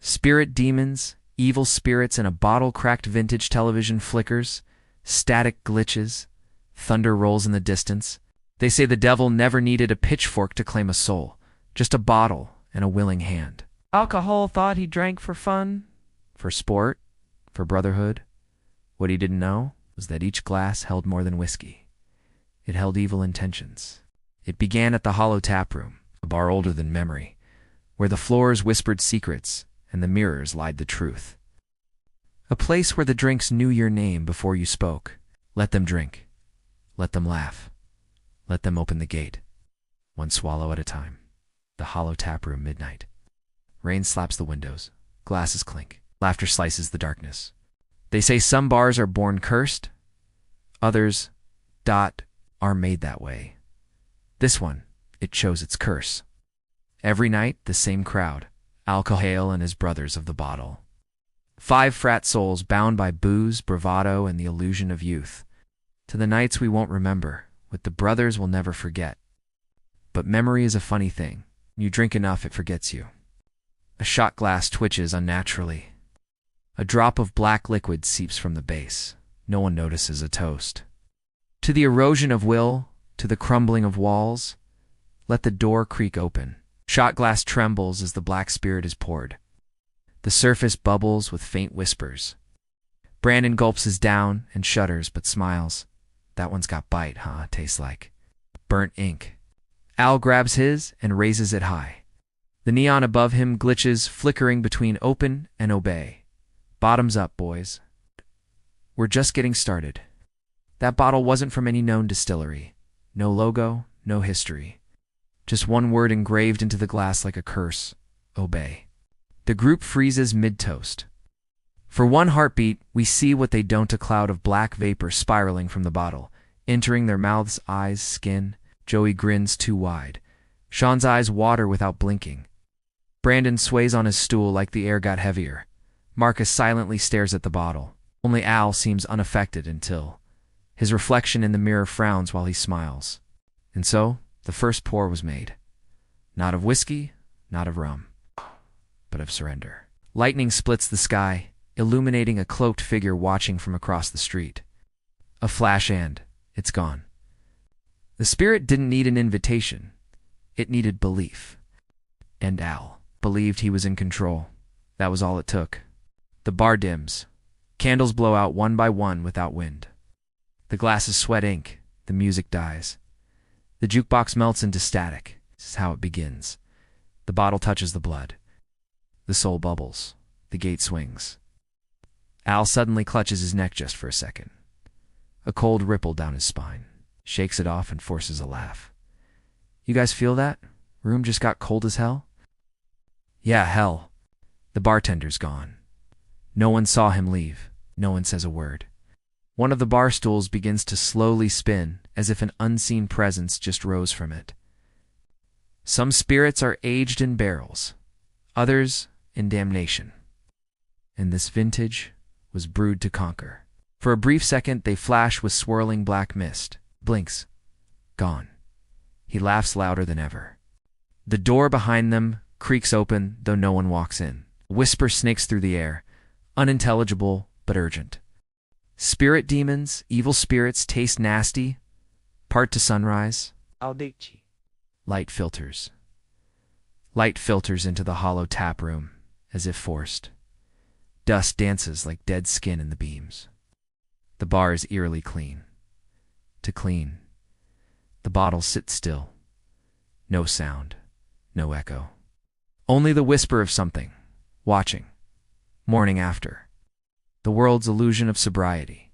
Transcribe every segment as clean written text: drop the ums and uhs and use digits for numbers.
Spirit demons, evil spirits in a bottle-cracked vintage television flickers, static glitches, thunder rolls in the distance. They say the devil never needed a pitchfork to claim a soul, just a bottle and a willing hand. Alcohol thought he drank for fun, for sport, for brotherhood. What he didn't know was that each glass held more than whiskey. It held evil intentions. It began at the Hollow Tap Room, a bar older than memory, where the floors whispered secrets and the mirrors lied the truth. A place where the drinks knew your name before you spoke. Let them drink. Let them laugh. Let them open the gate. One swallow at a time. The Hollow Tap Room, midnight. Rain slaps the windows. Glasses clink. Laughter slices the darkness. They say some bars are born cursed. Others, are made that way. This one, it chose its curse. Every night, the same crowd. Alcohol and his brothers of the bottle. 5 frat souls bound by booze, bravado, and the illusion of youth. To the nights we won't remember, with the brothers we'll never forget. But memory is a funny thing. You drink enough, it forgets you. A shot glass twitches unnaturally. A drop of black liquid seeps from the base. No one notices a toast. To the erosion of will, to the crumbling of walls, let the door creak open. Shot glass trembles as the black spirit is poured. The surface bubbles with faint whispers. Brandon gulps his down and shudders but smiles. That one's got bite, huh? Tastes like burnt ink. Al grabs his and raises it high. The neon above him glitches, flickering between open and obey. Bottoms up, boys. We're just getting started. That bottle wasn't from any known distillery. No logo, no history. Just one word engraved into the glass like a curse. Obey. The group freezes mid-toast. For one heartbeat, we see what they don't, a cloud of black vapor spiraling from the bottle, entering their mouths, eyes, skin. Joey grins too wide. Sean's eyes water without blinking. Brandon sways on his stool like the air got heavier. Marcus silently stares at the bottle. Only Al seems unaffected until his reflection in the mirror frowns while he smiles. And so, the first pour was made. Not of whiskey, not of rum, but of surrender. Lightning splits the sky, illuminating a cloaked figure watching from across the street. A flash and it's gone. The spirit didn't need an invitation. It needed belief. And Al believed he was in control. That was all it took. The bar dims. Candles blow out one by one without wind. The glasses sweat ink. The music dies. The jukebox melts into static. This is how it begins. The bottle touches the blood. The soul bubbles. The gate swings. Al suddenly clutches his neck just for a second. A cold ripple down his spine. Shakes it off and forces a laugh. You guys feel that? Room just got cold as hell? Yeah, hell. The bartender's gone. No one saw him leave. No one says a word. One of the bar stools begins to slowly spin, as if an unseen presence just rose from it. Some spirits are aged in barrels, others in damnation. And this vintage was brewed to conquer. For a brief second, they flash with swirling black mist. Blinks. Gone. He laughs louder than ever. The door behind them creaks open, though no one walks in. A whisper snakes through the air, unintelligible but urgent. Spirit demons, evil spirits taste nasty. Part to sunrise. Audici. Light filters. Light filters into the hollow tap room, as if forced. Dust dances like dead skin in the beams. The bar is eerily clean. To clean. The bottle sits still. No sound. No echo. Only the whisper of something. Watching. Morning after. The world's illusion of sobriety.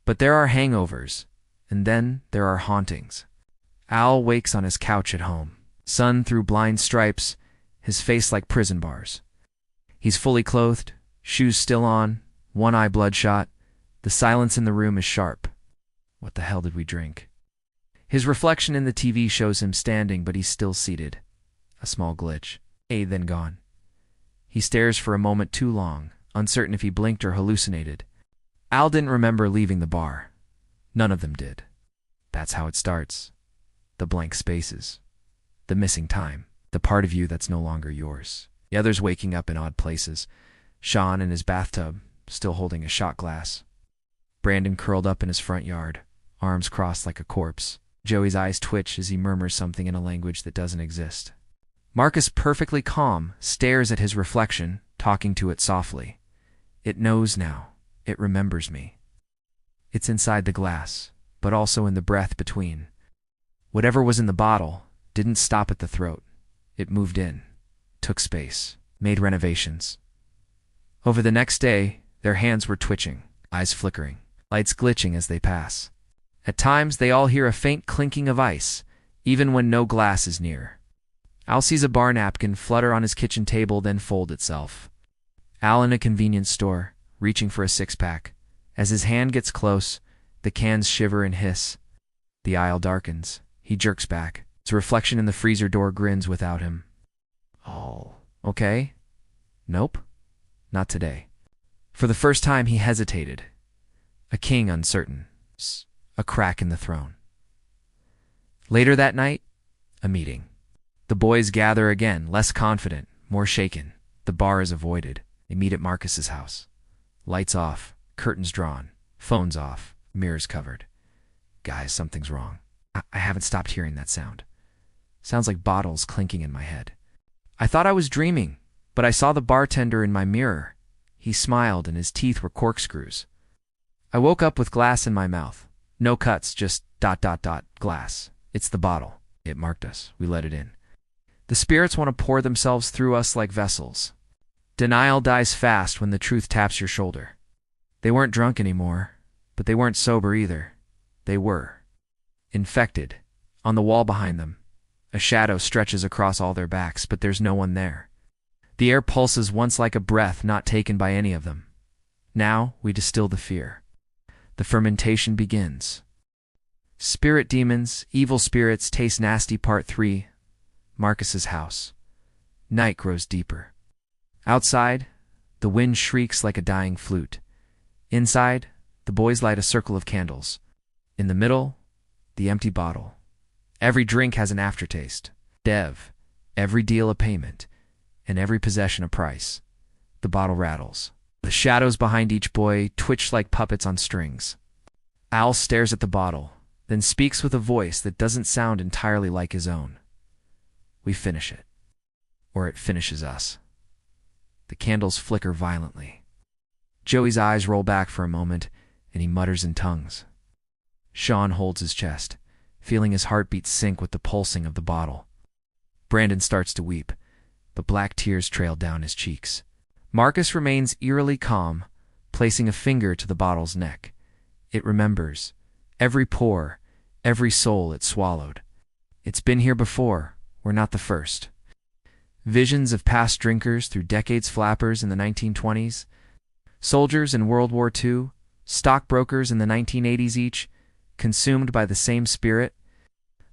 But there are hangovers, and then there are hauntings. Al wakes on his couch at home, sun through blind stripes, his face like prison bars. He's fully clothed, shoes still on, one eye bloodshot. The silence in the room is sharp. What the hell did we drink? His reflection in the TV shows him standing, but he's still seated. A small glitch. Then gone. He stares for a moment too long, uncertain if he blinked or hallucinated. Al didn't remember leaving the bar. None of them did. That's how it starts. The blank spaces. The missing time. The part of you that's no longer yours. The others waking up in odd places. Sean in his bathtub, still holding a shot glass. Brandon curled up in his front yard, arms crossed like a corpse. Joey's eyes twitch as he murmurs something in a language that doesn't exist. Marcus, perfectly calm, stares at his reflection, talking to it softly. It knows now. It remembers me. It's inside the glass, but also in the breath between. Whatever was in the bottle didn't stop at the throat. It moved in, took space, made renovations. Over the next day, their hands were twitching, eyes flickering, lights glitching as they pass. At times, they all hear a faint clinking of ice, even when no glass is near. Al sees a bar napkin flutter on his kitchen table, then fold itself. Al in a convenience store, reaching for a six-pack. As his hand gets close, the cans shiver and hiss. The aisle darkens. He jerks back. His reflection in the freezer door grins without him. Oh, okay? Nope, not today. For the first time, he hesitated. A king uncertain. A crack in the throne. Later that night, a meeting. The boys gather again, less confident, more shaken. The bar is avoided. They meet at Marcus's house. Lights off, curtains drawn, phones off, mirrors covered. Guys, something's wrong. I haven't stopped hearing that sound. Sounds like bottles clinking in my head. I thought I was dreaming, but I saw the bartender in my mirror. He smiled and his teeth were corkscrews. I woke up with glass in my mouth. No cuts, just ... glass. It's the bottle. It marked us. We let it in. The spirits want to pour themselves through us like vessels. Denial dies fast when the truth taps your shoulder. They weren't drunk anymore, but they weren't sober either. They were. Infected. On the wall behind them. A shadow stretches across all their backs, but there's no one there. The air pulses once like a breath not taken by any of them. Now we distill the fear. The fermentation begins. Spirit demons, evil spirits, taste nasty. Part 3. Marcus's house. Night grows deeper. Outside, the wind shrieks like a dying flute. Inside, the boys light a circle of candles. In the middle, the empty bottle. Every drink has an aftertaste. Dev, every deal a payment, and every possession a price. The bottle rattles. The shadows behind each boy twitch like puppets on strings. Al stares at the bottle, then speaks with a voice that doesn't sound entirely like his own. We finish it. Or it finishes us. The candles flicker violently. Joey's eyes roll back for a moment, and he mutters in tongues. Sean holds his chest, feeling his heartbeat sync with the pulsing of the bottle. Brandon starts to weep, but black tears trail down his cheeks. Marcus remains eerily calm, placing a finger to the bottle's neck. It remembers. Every pore, every soul it swallowed. It's been here before. We're not the first. Visions of past drinkers through decades, flappers in the 1920s, soldiers in World War II, stockbrokers in the 1980s, each consumed by the same spirit.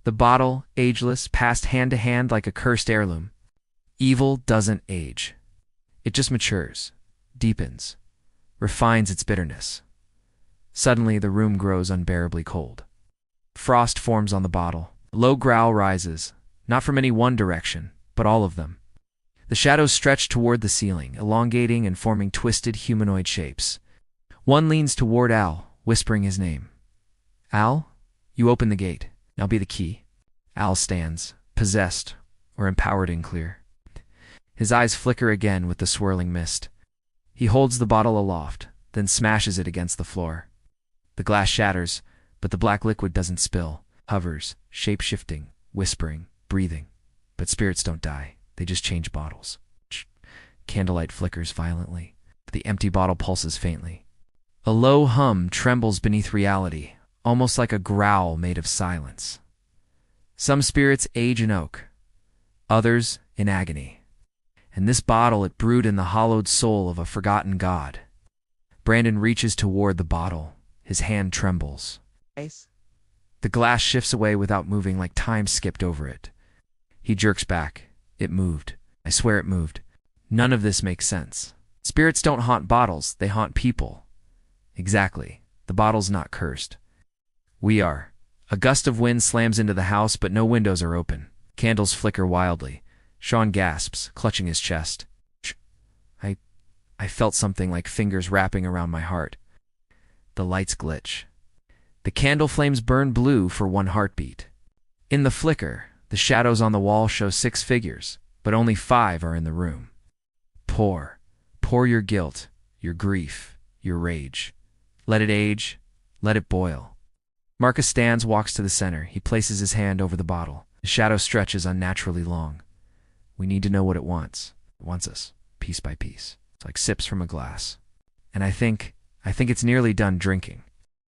The bottle, ageless, passed hand to hand like a cursed heirloom. Evil doesn't age. It just matures, deepens, refines its bitterness. Suddenly, the room grows unbearably cold. Frost forms on the bottle. A low growl rises, not from any one direction, but all of them. The shadows stretch toward the ceiling, elongating and forming twisted humanoid shapes. One leans toward Al, whispering his name. Al, you open the gate. I'll be the key. Al stands, possessed or empowered in clear. His eyes flicker again with the swirling mist. He holds the bottle aloft, then smashes it against the floor. The glass shatters, but the black liquid doesn't spill, hovers, shape-shifting, whispering, breathing. But spirits don't die. They just change bottles. Candlelight flickers violently. The empty bottle pulses faintly. A low hum trembles beneath reality, almost like a growl made of silence. Some spirits age in oak, others in agony. And this bottle, it brewed in the hollowed soul of a forgotten god. Brandon reaches toward the bottle. His hand trembles. The glass shifts away without moving, like time skipped over it. He jerks back. It moved. I swear it moved. None of this makes sense. Spirits don't haunt bottles, they haunt people. Exactly. The bottle's not cursed. We are. A gust of wind slams into the house, but no windows are open. Candles flicker wildly. Sean gasps, clutching his chest. I felt something like fingers wrapping around my heart. The lights glitch. The candle flames burn blue for one heartbeat. In the flicker, the shadows on the wall show 6 figures, but only 5 are in the room. Pour. Pour your guilt, your grief, your rage. Let it age. Let it boil. Marcus stands, walks to the center. He places his hand over the bottle. The shadow stretches unnaturally long. We need to know what it wants. It wants us, piece by piece. It's like sips from a glass. And I think it's nearly done drinking.